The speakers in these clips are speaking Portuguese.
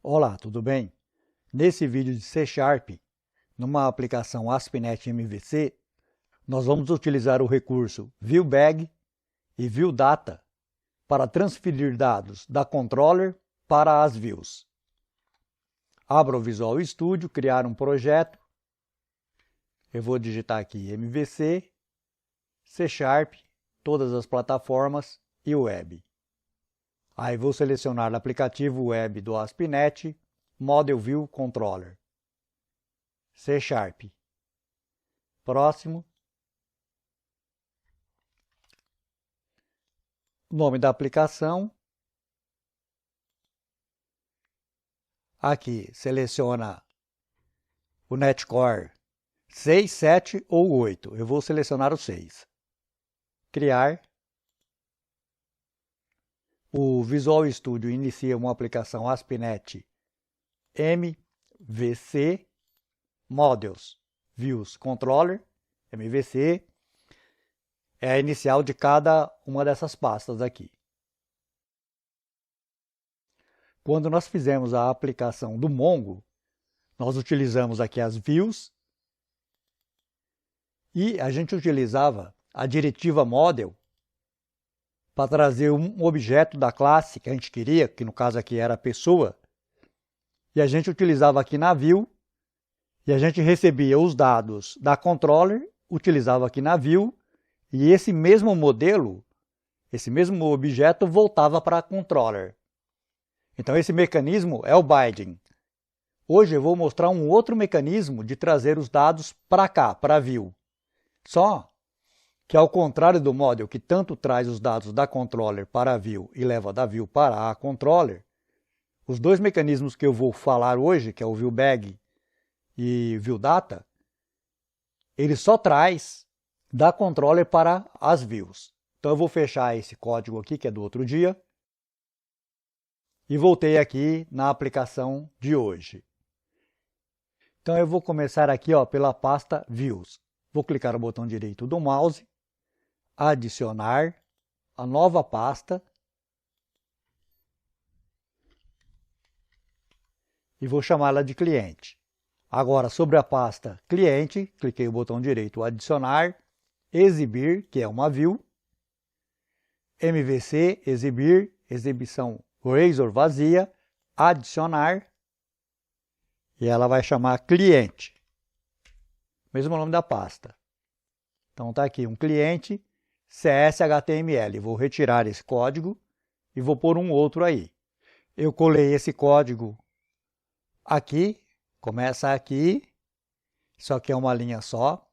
Olá, tudo bem? Nesse vídeo de C#, numa aplicação ASP.NET MVC, nós vamos utilizar o recurso ViewBag e ViewData para transferir dados da controller para as views. Abra o Visual Studio, criar um projeto. Eu vou digitar aqui MVC, C#, todas as plataformas e Web. Aí vou selecionar o aplicativo web do ASP.NET, Model View Controller. C#. Próximo. Nome da aplicação. Aqui seleciona o Netcore 6, 7 ou 8. Eu vou selecionar o 6. Criar. O Visual Studio inicia uma aplicação ASP.NET MVC Models Views Controller. MVC é a inicial de cada uma dessas pastas aqui. Quando nós fizemos a aplicação do Mongo, nós utilizamos aqui as views e a gente utilizava a diretiva model para trazer um objeto da classe que a gente queria, que no caso aqui era a pessoa, e a gente utilizava aqui na view, e a gente recebia os dados da controller, utilizava aqui na view, e esse mesmo modelo, esse mesmo objeto voltava para a controller. Então esse mecanismo é o binding. Hoje eu vou mostrar um outro mecanismo de trazer os dados para cá, para a view. Só que ao contrário do model que tanto traz os dados da controller para a view e leva da view para a controller, os dois mecanismos que eu vou falar hoje, que é o ViewBag e ViewData, ele só traz da controller para as views. Então eu vou fechar esse código aqui, que é do outro dia, e voltei aqui na aplicação de hoje. Então eu vou começar aqui pela pasta Views. Vou clicar no botão direito do mouse, adicionar a nova pasta e vou chamá-la de cliente. Agora, sobre a pasta cliente, cliquei no botão direito adicionar, exibir, que é uma view, MVC, exibir, exibição Razor vazia, adicionar, e ela vai chamar cliente. Mesmo nome da pasta. Então está aqui um cliente CS.HTML. Vou retirar esse código e vou pôr um outro aí. Eu colei esse código aqui, começa aqui, isso aqui é uma linha só.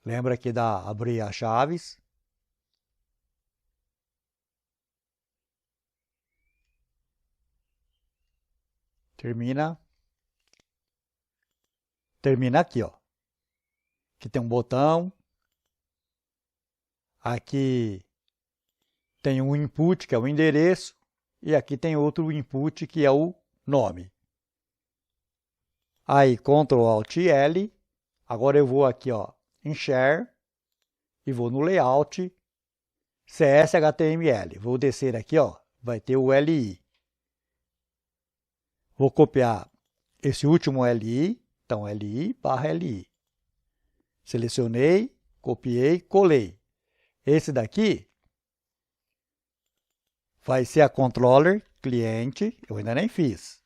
Lembra aqui da abrir as chaves. Termina aqui, Aqui tem um botão. Aqui tem um input, que é o endereço. E aqui tem outro input, que é o nome. Aí, Ctrl Alt L. Agora eu vou aqui, em Share. E vou no Layout. CS.HTML. Vou descer aqui, vai ter o LI. Vou copiar esse último LI. Então, LI/LI. Selecionei, copiei, colei. Esse daqui vai ser a controller cliente, eu ainda nem fiz.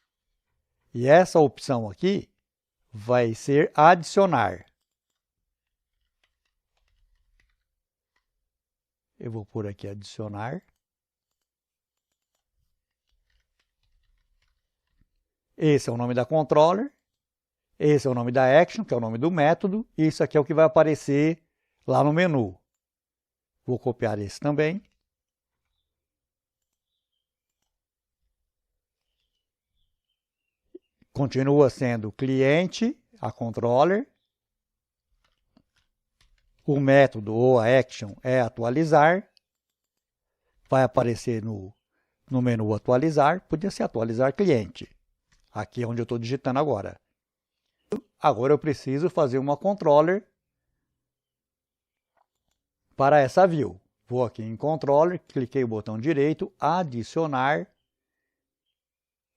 E essa opção aqui vai ser adicionar. Eu vou pôr aqui adicionar. Esse é o nome da controller. Esse é o nome da action, que é o nome do método. E isso aqui é o que vai aparecer lá no menu. Vou copiar esse também. Continua sendo cliente, a controller. O método ou a action é atualizar. Vai aparecer no menu atualizar. Podia ser atualizar cliente. Aqui é onde eu estou digitando agora. Agora eu preciso fazer uma controller para essa view. Vou aqui em controller, cliquei o botão direito, adicionar,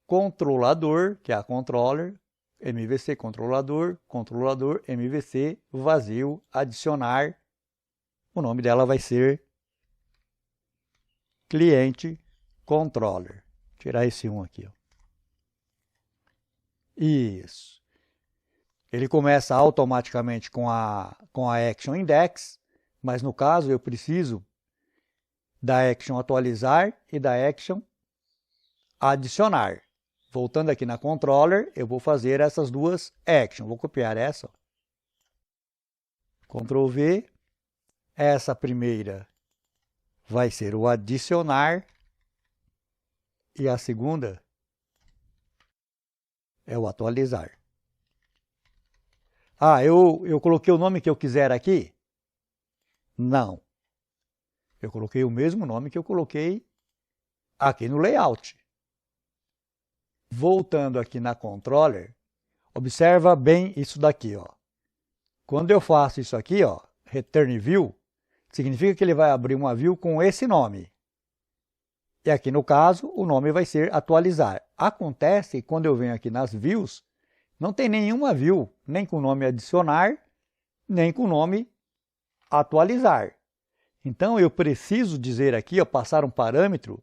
controlador, que é a controller, MVC controlador, controlador, MVC, vazio, adicionar. O nome dela vai ser cliente controller. Vou tirar esse 1 aqui, ó. Isso. Ele começa automaticamente com a action index, mas no caso eu preciso da action atualizar e da action adicionar. Voltando aqui na controller, eu vou fazer essas duas actions. Vou copiar essa. Ctrl V. Essa primeira vai ser o adicionar e a segunda é o atualizar. Ah, eu coloquei o nome que eu quiser aqui? Não. Eu coloquei o mesmo nome que eu coloquei aqui no layout. Voltando aqui na controller, observa bem isso daqui, ó. Quando eu faço isso aqui, ó, return view, significa que ele vai abrir uma view com esse nome. E aqui no caso, o nome vai ser atualizar. Acontece que quando eu venho aqui nas views, não tem nenhuma view, nem com o nome adicionar, nem com o nome atualizar. Então eu preciso dizer aqui, ó, passar um parâmetro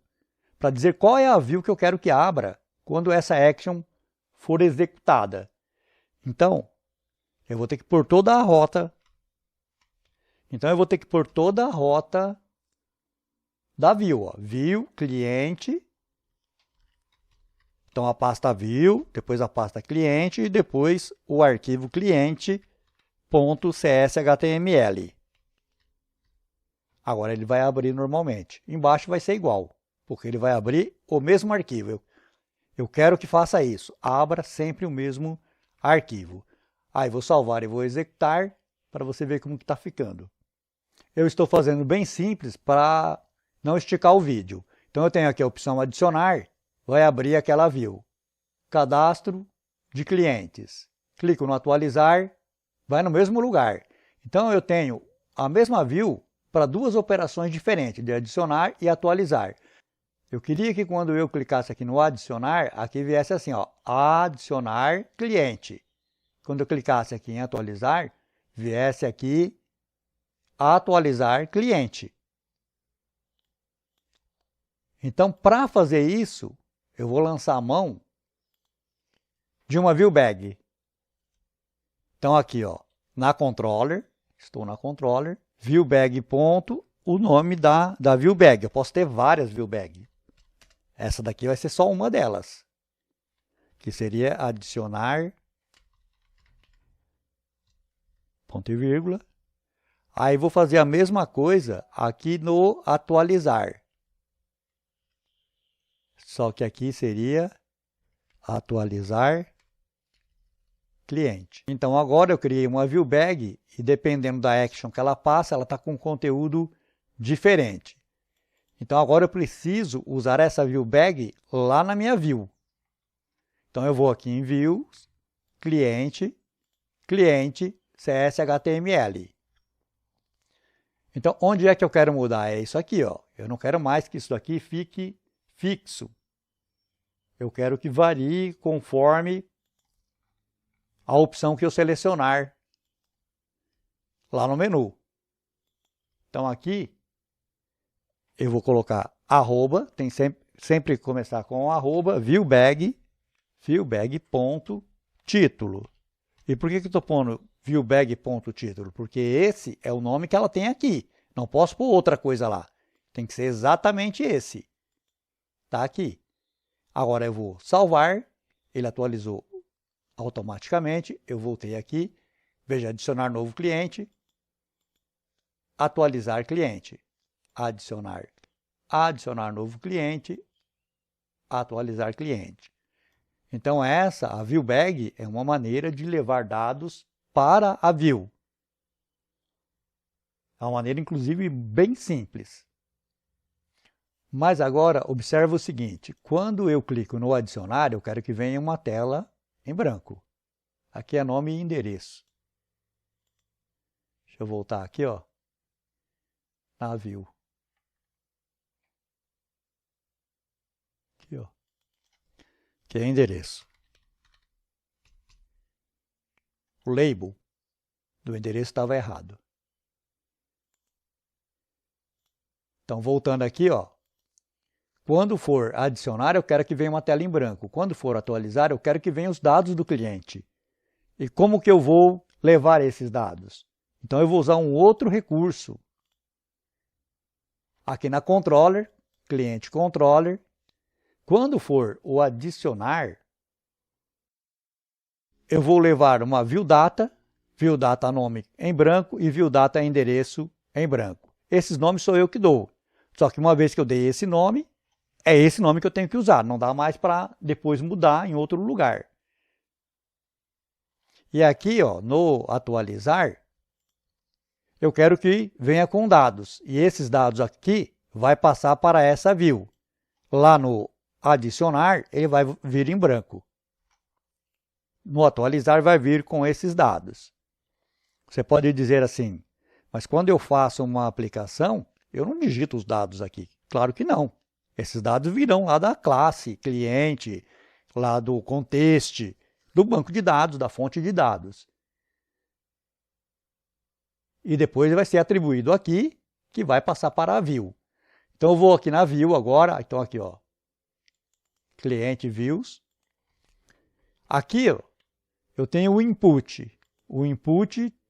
para dizer qual é a view que eu quero que abra quando essa action for executada. Então, eu vou ter que pôr toda a rota. Então eu vou ter que pôr toda a rota da view, ó. View, cliente. Então a pasta view, depois a pasta cliente e depois o arquivo cliente.cshtml. Agora ele vai abrir normalmente. Embaixo vai ser igual, porque ele vai abrir o mesmo arquivo. Eu quero que faça isso. Abra sempre o mesmo arquivo. Aí vou salvar e vou executar para você ver como que está ficando. Eu estou fazendo bem simples para não esticar o vídeo. Então eu tenho aqui a opção adicionar, vai abrir aquela view. Cadastro de clientes. Clico no atualizar, vai no mesmo lugar. Então eu tenho a mesma view para duas operações diferentes, de adicionar e atualizar. Eu queria que quando eu clicasse aqui no adicionar, aqui viesse assim, ó, adicionar cliente. Quando eu clicasse aqui em atualizar, viesse aqui atualizar cliente. Então, para fazer isso, eu vou lançar a mão de uma view bag. Então aqui, ó, na controller, estou na controller, view bag ponto, o nome da view bag. Eu posso ter várias view bag. Essa daqui vai ser só uma delas, que seria adicionar, ponto e vírgula. Aí vou fazer a mesma coisa aqui no atualizar. Só que aqui seria atualizar cliente. Então agora eu criei uma view bag e dependendo da action que ela passa, ela está com conteúdo diferente. Então agora eu preciso usar essa view bag lá na minha view. Então eu vou aqui em views, cliente, cliente, CSHTML. Então onde é que eu quero mudar? É isso aqui, ó. Eu não quero mais que isso aqui fique fixo. Eu quero que varie conforme a opção que eu selecionar lá no menu. Então aqui eu vou colocar arroba, tem sempre que começar com arroba, viewbag ponto título. E por que eu estou pondo viewbag ponto título? Porque esse é o nome que ela tem aqui. Não posso pôr outra coisa lá. Tem que ser exatamente esse. Está aqui. Agora eu vou salvar. Ele atualizou automaticamente. Eu voltei aqui. Veja, adicionar novo cliente. Atualizar cliente. Adicionar novo cliente. Atualizar cliente. Então a view bag é uma maneira de levar dados para a view. É uma maneira, inclusive, bem simples. Mas agora, observa o seguinte, quando eu clico no adicionar, eu quero que venha uma tela em branco. Aqui é nome e endereço. Deixa eu voltar aqui, ó, na view. Aqui, ó. O que é endereço. O label do endereço estava errado. Então, voltando aqui, ó, quando for adicionar, eu quero que venha uma tela em branco. Quando for atualizar, eu quero que venham os dados do cliente. E como que eu vou levar esses dados? Então, eu vou usar um outro recurso. Aqui na controller, cliente controller, quando for o adicionar, eu vou levar uma viewData nome em branco e viewData endereço em branco. Esses nomes sou eu que dou. Só que uma vez que eu dei esse nome, é esse nome que eu tenho que usar. Não dá mais para depois mudar em outro lugar. E aqui, ó, no atualizar, eu quero que venha com dados. E esses dados aqui vai passar para essa view. Lá no adicionar, ele vai vir em branco. No atualizar, vai vir com esses dados. Você pode dizer assim, mas quando eu faço uma aplicação, eu não digito os dados aqui. Claro que não. Esses dados virão lá da classe, cliente, lá do contexto, do banco de dados, da fonte de dados. E depois vai ser atribuído aqui, que vai passar para a view. Então eu vou aqui na view agora, então aqui, ó, cliente views. Aqui, ó, eu tenho o input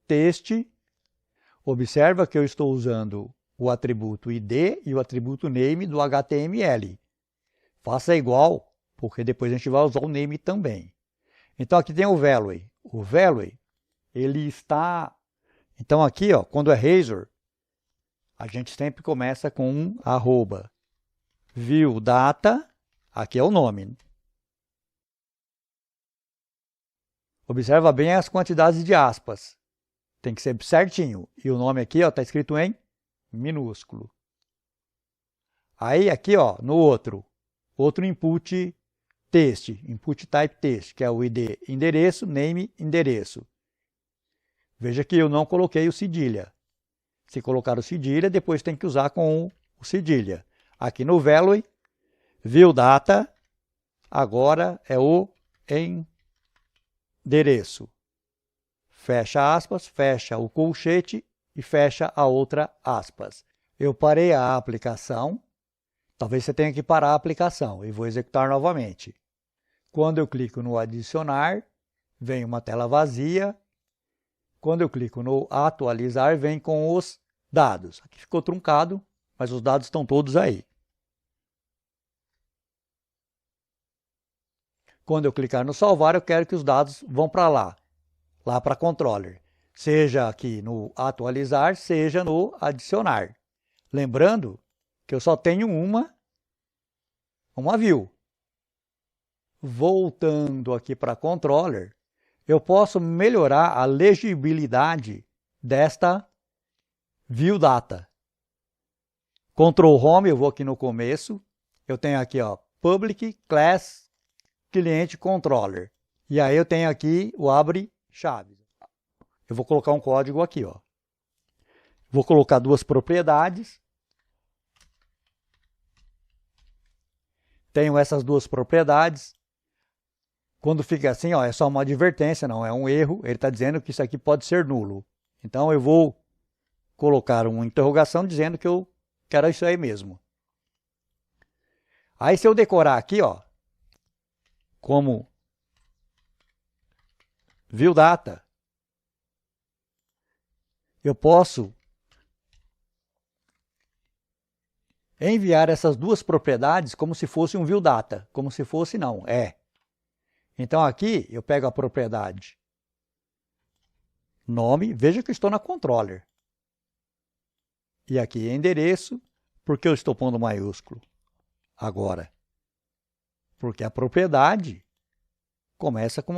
text. Observa que eu estou usando o atributo ID e o atributo name do HTML. Faça igual, porque depois a gente vai usar o name também. Então aqui tem o value. O value, ele está... Então aqui, ó, quando é Razor, a gente sempre começa com um arroba. viewData, aqui é o nome. Observa bem as quantidades de aspas. Tem que ser certinho. E o nome aqui está escrito em minúsculo. Aí aqui, ó, no outro input text, input type text, que é o ID endereço, name endereço. Veja que eu não coloquei o cedilha. Se colocar o cedilha, depois tem que usar com o cedilha. Aqui no value, viewData, agora é o endereço. Fecha aspas, fecha o colchete e fecha a outra aspas. Eu parei a aplicação. Talvez você tenha que parar a aplicação e vou executar novamente. Quando eu clico no adicionar, vem uma tela vazia. Quando eu clico no atualizar, vem com os dados. Aqui ficou truncado, mas os dados estão todos aí. Quando eu clicar no salvar, eu quero que os dados vão para lá para controller. Seja aqui no atualizar, seja no adicionar. Lembrando que eu só tenho uma view. Voltando aqui para controller, eu posso melhorar a legibilidade desta viewData. Ctrl Home, eu vou aqui no começo, eu tenho aqui, ó, Public Class Cliente Controller. E aí eu tenho aqui o abre chaves. Eu vou colocar um código aqui, ó. Vou colocar duas propriedades. Tenho essas duas propriedades. Quando fica assim, ó, é só uma advertência, não é um erro. Ele está dizendo que isso aqui pode ser nulo. Então eu vou colocar uma interrogação dizendo que eu quero isso aí mesmo. Aí se eu decorar aqui, ó, como viewData, eu posso enviar essas duas propriedades como se fosse um viewData. Como se fosse, não, é. Então aqui eu pego a propriedade nome, veja que eu estou na controller. E aqui é endereço, porque eu estou pondo maiúsculo agora. Porque a propriedade começa com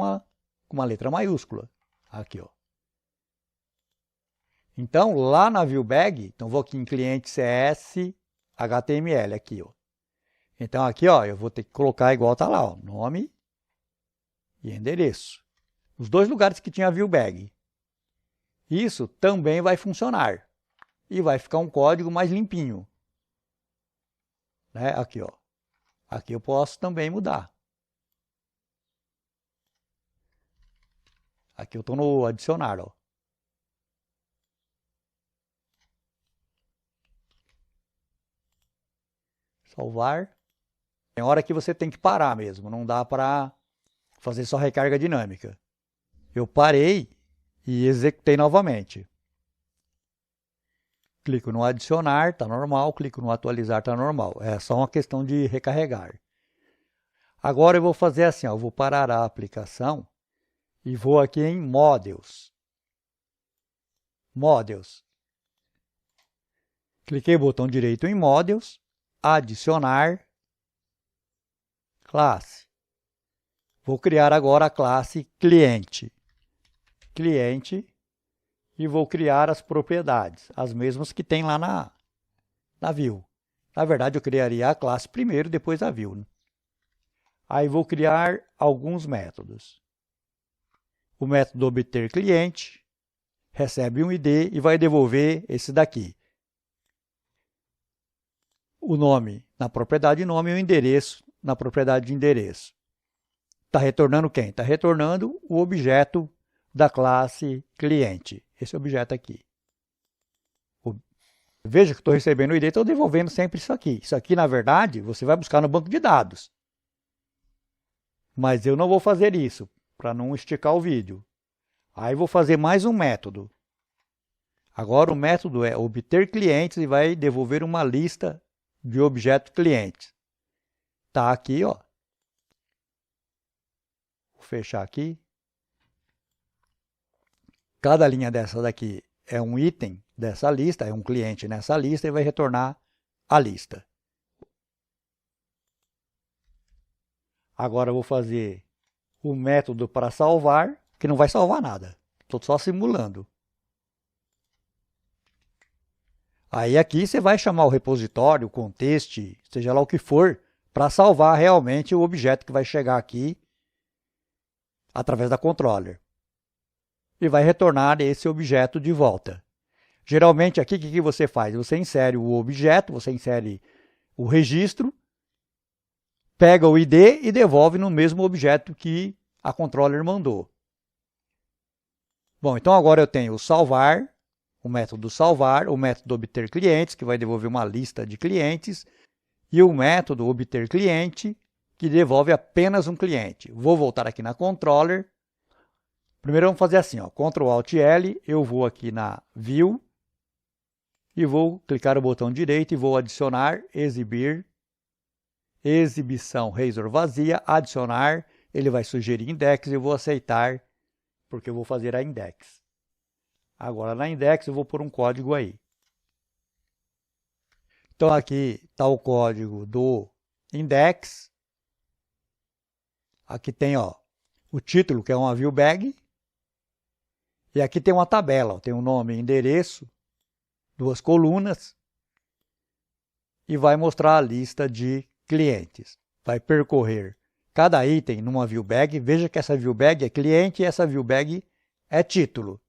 uma letra maiúscula. Aqui, ó. Então, lá na ViewBag, então vou aqui em cliente CS HTML, aqui, ó. Então aqui, ó, eu vou ter que colocar igual tá lá, ó, nome e endereço. Os dois lugares que tinha a ViewBag. Isso também vai funcionar. E vai ficar um código mais limpinho. Né? Aqui, ó. Aqui eu posso também mudar. Aqui eu estou no adicionar, ó. Salvar. Tem hora que você tem que parar mesmo, não dá para fazer só recarga dinâmica. Eu parei e executei novamente. Clico no adicionar, está normal. Clico no atualizar, está normal. É só uma questão de recarregar. Agora eu vou fazer assim, ó, eu vou parar a aplicação e vou aqui em Models. Models. Cliquei botão direito em Models, adicionar, classe. Vou criar agora a classe cliente. Cliente. E vou criar as propriedades, as mesmas que tem lá na view. Na verdade, eu criaria a classe primeiro, depois a view, né? Aí vou criar alguns métodos. O método obter cliente recebe um ID e vai devolver esse daqui. O nome na propriedade nome e o endereço na propriedade de endereço. Está retornando quem? Está retornando o objeto da classe cliente. Esse objeto aqui. Veja que estou recebendo o ID e estou devolvendo sempre isso aqui. Isso aqui, na verdade, você vai buscar no banco de dados. Mas eu não vou fazer isso, para não esticar o vídeo. Aí vou fazer mais um método. Agora o método é obter clientes e vai devolver uma lista de objetos clientes. Está aqui, ó. Vou fechar aqui. Cada linha dessa daqui é um item dessa lista, é um cliente nessa lista e vai retornar a lista. Agora eu vou fazer o método para salvar, que não vai salvar nada. Estou só simulando. Aí aqui você vai chamar o repositório, o contest, seja lá o que for, para salvar realmente o objeto que vai chegar aqui através da controller. E vai retornar esse objeto de volta. Geralmente aqui o que você faz? Você insere o objeto, você insere o registro, pega o ID e devolve no mesmo objeto que a controller mandou. Bom, então agora eu tenho o salvar, o método salvar, o método obter clientes, que vai devolver uma lista de clientes, e o método obter cliente, que devolve apenas um cliente. Vou voltar aqui na controller. Primeiro vamos fazer assim, ó, Ctrl Alt L, eu vou aqui na View e vou clicar no botão direito e vou adicionar, exibir, exibição razor vazia, adicionar, ele vai sugerir index e eu vou aceitar, porque eu vou fazer a index. Agora na index eu vou pôr um código aí. Então aqui está o código do index. Aqui tem ó, o título, que é uma view bag. E aqui tem uma tabela, ó, tem o nome e endereço, duas colunas. E vai mostrar a lista de clientes. Vai percorrer cada item numa view bag. Veja que essa view bag é cliente e essa view bag é título.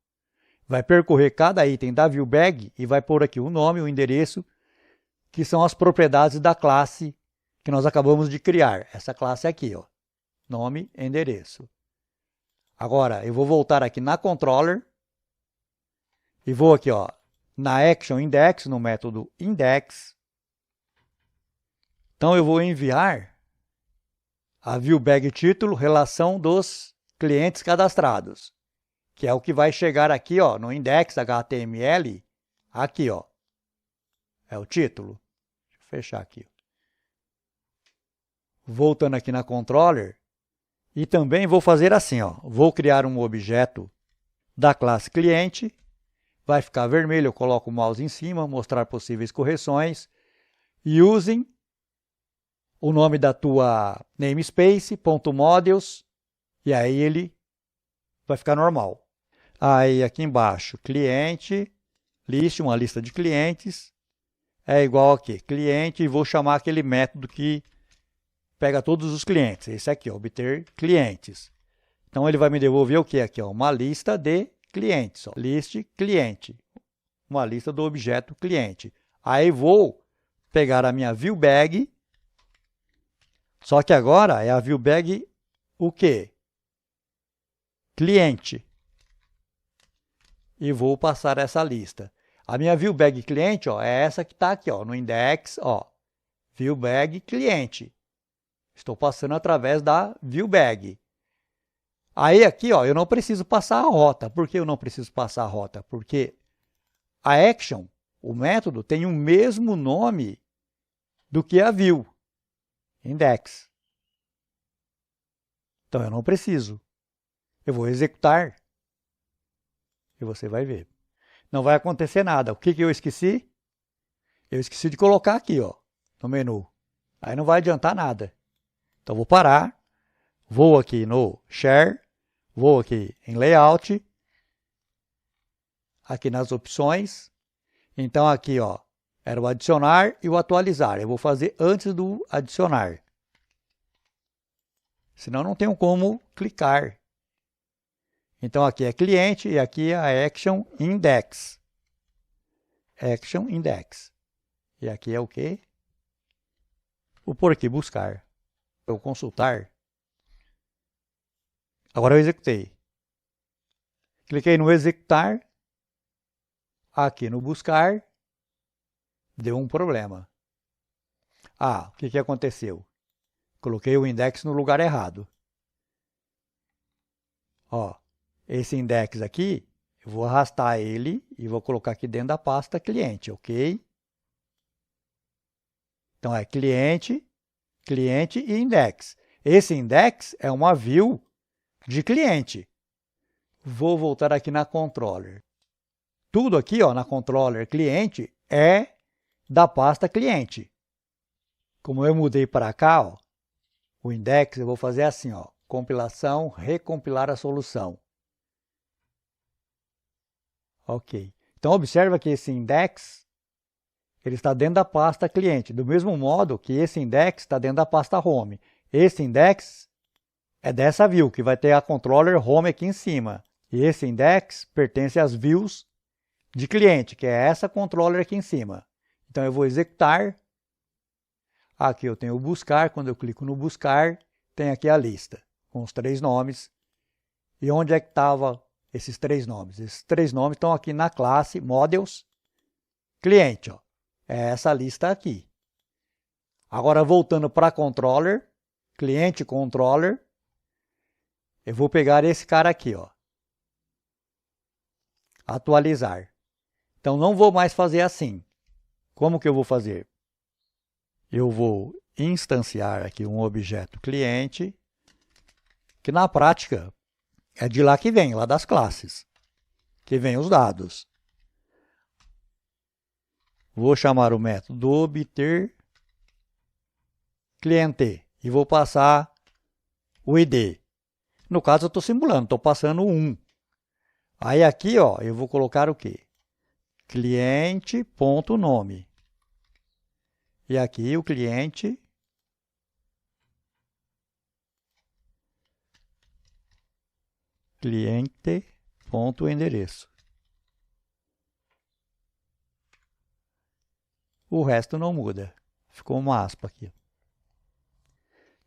Vai percorrer cada item da view bag e vai pôr aqui o nome, o endereço, que são as propriedades da classe que nós acabamos de criar. Essa classe aqui, ó, nome e endereço. Agora, eu vou voltar aqui na controller e vou aqui, ó, na action index, no método index. Então, eu vou enviar a view bag título relação dos clientes cadastrados, que é o que vai chegar aqui, ó, no index HTML, aqui, ó, é o título. Deixa eu fechar aqui. Voltando aqui na controller, e também vou fazer assim, ó, vou criar um objeto da classe cliente, vai ficar vermelho, eu coloco o mouse em cima, mostrar possíveis correções, e usem o nome da tua namespace, .models, e aí ele vai ficar normal. Aí aqui embaixo, cliente, list, uma lista de clientes, é igual aqui, cliente, e vou chamar aquele método que pega todos os clientes. Esse aqui, ó, obter clientes. Então ele vai me devolver o que aqui, ó, uma lista de clientes, ó, list cliente, uma lista do objeto cliente. Aí vou pegar a minha view bag, só que agora é a view bag o quê? Cliente. e vou passar essa lista. A minha ViewBag cliente, ó, é essa que está aqui, ó, no index, ó, ViewBag cliente. Estou passando através da ViewBag. Aí aqui, ó, eu não preciso passar a rota. Por que eu não preciso passar a rota? Porque a action, o método, tem o mesmo nome do que a view, index. Então eu não preciso. Eu vou executar e você vai ver. Não vai acontecer nada. O que eu esqueci? Eu esqueci de colocar aqui, ó, no menu. Aí não vai adiantar nada. Então vou parar, vou aqui no Share, vou aqui em Layout, aqui nas opções. Então aqui, ó, era o adicionar e o atualizar. Eu vou fazer antes do adicionar. Senão não tenho como clicar. Então aqui é cliente e aqui é a Action Index. Action Index. E aqui é o quê? Vou por aqui, buscar. Eu consultar. Agora eu executei. Cliquei no executar. Aqui no buscar. Deu um problema. Ah, o que aconteceu? Coloquei o index no lugar errado. Ó, esse index aqui, eu vou arrastar ele e vou colocar aqui dentro da pasta cliente, ok? Então é cliente, cliente e index. Esse index é uma view de cliente. Vou voltar aqui na controller. Tudo aqui, ó, na controller cliente é da pasta cliente. Como eu mudei para cá, ó, o index eu vou fazer assim, ó, compilação, recompilar a solução. Ok. Então observa que esse index ele está dentro da pasta cliente, do mesmo modo que esse index está dentro da pasta home. Esse index é dessa view, que vai ter a controller home aqui em cima. E esse index pertence às views de cliente, que é essa controller aqui em cima. Então eu vou executar. Aqui eu tenho o buscar, quando eu clico no buscar, tem aqui a lista, com os 3 nomes. E onde é que estavam esses 3 nomes? Esses 3 nomes estão aqui na classe Models Cliente, ó. É essa lista aqui. Agora voltando para Controller, Cliente Controller, eu vou pegar esse cara aqui, ó. Atualizar. Então não vou mais fazer assim. Como que eu vou fazer? Eu vou instanciar aqui um objeto cliente, que na prática é de lá que vem, lá das classes, que vem os dados. Vou chamar o método obter cliente e vou passar o ID. No caso eu estou simulando, estou passando 1. Aí aqui, ó, eu vou colocar o quê? Cliente.nome. E aqui o cliente cliente.endereço. O resto não muda. Ficou uma aspa aqui.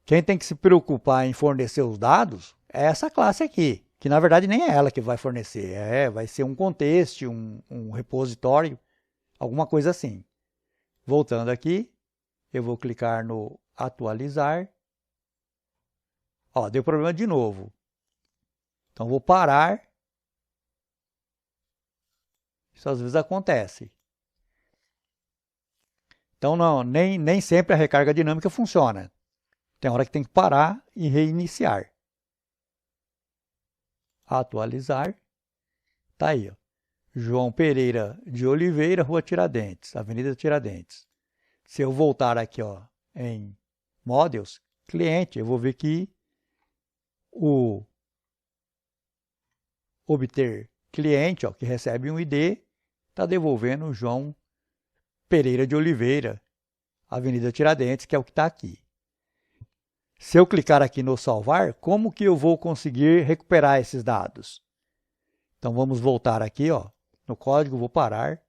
Quem tem que se preocupar em fornecer os dados é essa classe aqui, que na verdade nem é ela que vai fornecer. Vai ser um contexto, um repositório, alguma coisa assim. Voltando aqui, eu vou clicar no atualizar. Ó, deu problema de novo. Então vou parar. Isso às vezes acontece. Então nem sempre a recarga dinâmica funciona. Tem hora que tem que parar e reiniciar. Atualizar. Tá aí, ó. João Pereira de Oliveira, Rua Tiradentes, Avenida Tiradentes. Se eu voltar aqui, ó, em Models, cliente, eu vou ver que o obter cliente, ó, que recebe um ID, está devolvendo o João Pereira de Oliveira, Avenida Tiradentes, que é o que está aqui. Se eu clicar aqui no salvar, como que eu vou conseguir recuperar esses dados? Então vamos voltar aqui, ó, no código, vou parar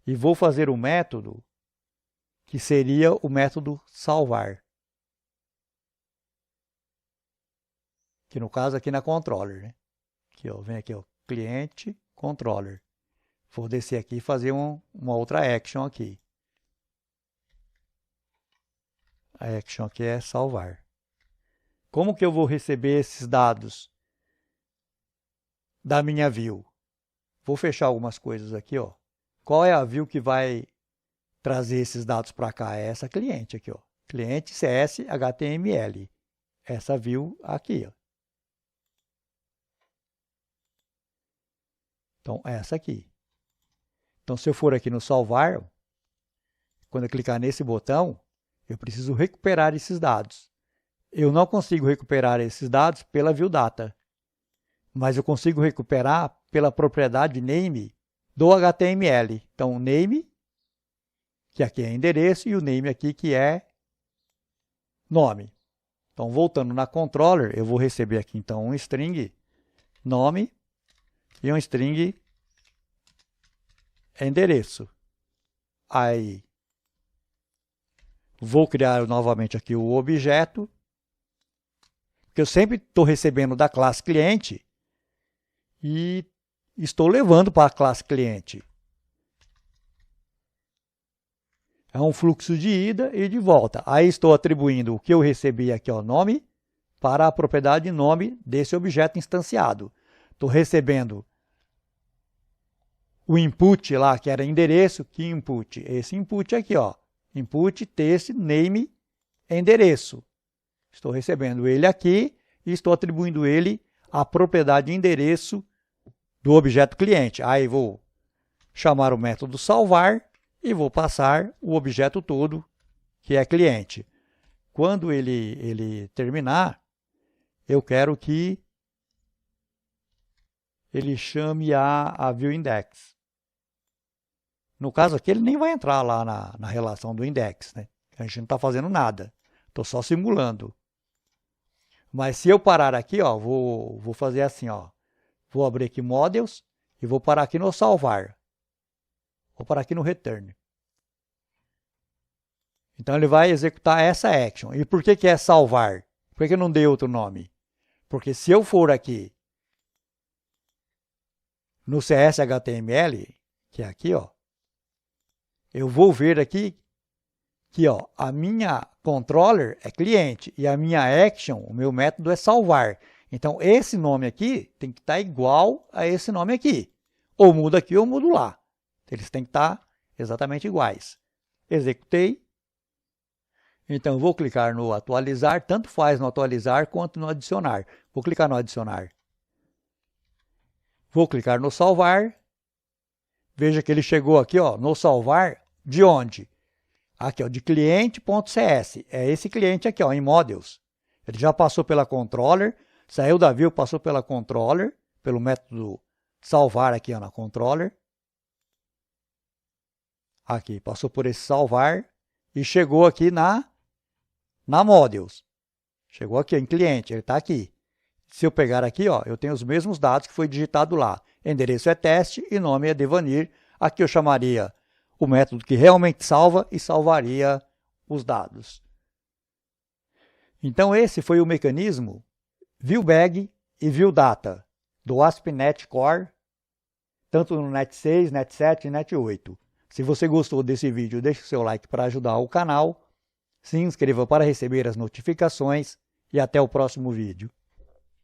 e vou fazer um método que seria o método salvar. Que no caso aqui na controller, né? Aqui, ó, vem aqui, ó, cliente, controller. Vou descer aqui e fazer uma outra action aqui. A action aqui é salvar. Como que eu vou receber esses dados da minha view? Vou fechar algumas coisas aqui, ó. Qual é a view que vai trazer esses dados para cá? É essa cliente aqui, ó. Cliente CS HTML. Essa view aqui, ó. Então, essa aqui. Então, se eu for aqui no salvar, quando eu clicar nesse botão, eu preciso recuperar esses dados. Eu não consigo recuperar esses dados pela viewData, mas eu consigo recuperar pela propriedade name do HTML. Então, name, que aqui é endereço, e o name aqui que é nome. Então, voltando na controller, eu vou receber aqui então um string nome e um string endereço. Aí, vou criar novamente aqui o objeto, porque eu sempre estou recebendo da classe cliente e estou levando para a classe cliente. É um fluxo de ida e de volta. Aí estou atribuindo o que eu recebi aqui, ó, nome, para a propriedade nome desse objeto instanciado. Estou recebendo o input lá, que era endereço. Que input? Esse input aqui, ó. Input, texto, name, endereço. Estou recebendo ele aqui e estou atribuindo ele à propriedade endereço do objeto cliente. Aí vou chamar o método salvar e vou passar o objeto todo, que é cliente. Quando ele terminar, eu quero que ele chame a viewIndex. No caso aqui, ele nem vai entrar lá na relação do index, né? A gente não está fazendo nada. Estou só simulando. Mas se eu parar aqui, ó, vou fazer assim, ó. Vou abrir aqui Models e vou parar aqui no salvar. Vou parar aqui no return. Então ele vai executar essa action. E por que é salvar? Por que eu não dei outro nome? Porque se eu for aqui no CS HTML, que é aqui, ó, eu vou ver aqui que, ó, a minha controller é cliente e a minha action, o meu método é salvar. Então, esse nome aqui tem que estar igual a esse nome aqui. Ou muda aqui ou mudo lá. Eles têm que estar exatamente iguais. Executei. Então, eu vou clicar no atualizar. Tanto faz no atualizar quanto no adicionar. Vou clicar no adicionar. Vou clicar no salvar. Veja que ele chegou aqui, ó, no salvar. De onde? Aqui, ó, de cliente.cs. É esse cliente aqui, ó, em models. Ele já passou pela controller. Saiu da view, passou pela controller, pelo método salvar aqui, ó, na controller. Aqui, passou por esse salvar e chegou aqui na models. Chegou aqui em cliente, ele está aqui. Se eu pegar aqui, ó, eu tenho os mesmos dados que foi digitado lá. Endereço é teste e nome é Devanir. Aqui eu chamaria o método que realmente salva e salvaria os dados. Então esse foi o mecanismo viewBag e viewData do ASP.NET Core, tanto no Net 6, Net 7 e Net 8. Se você gostou desse vídeo, deixe o seu like para ajudar o canal, se inscreva para receber as notificações e até o próximo vídeo.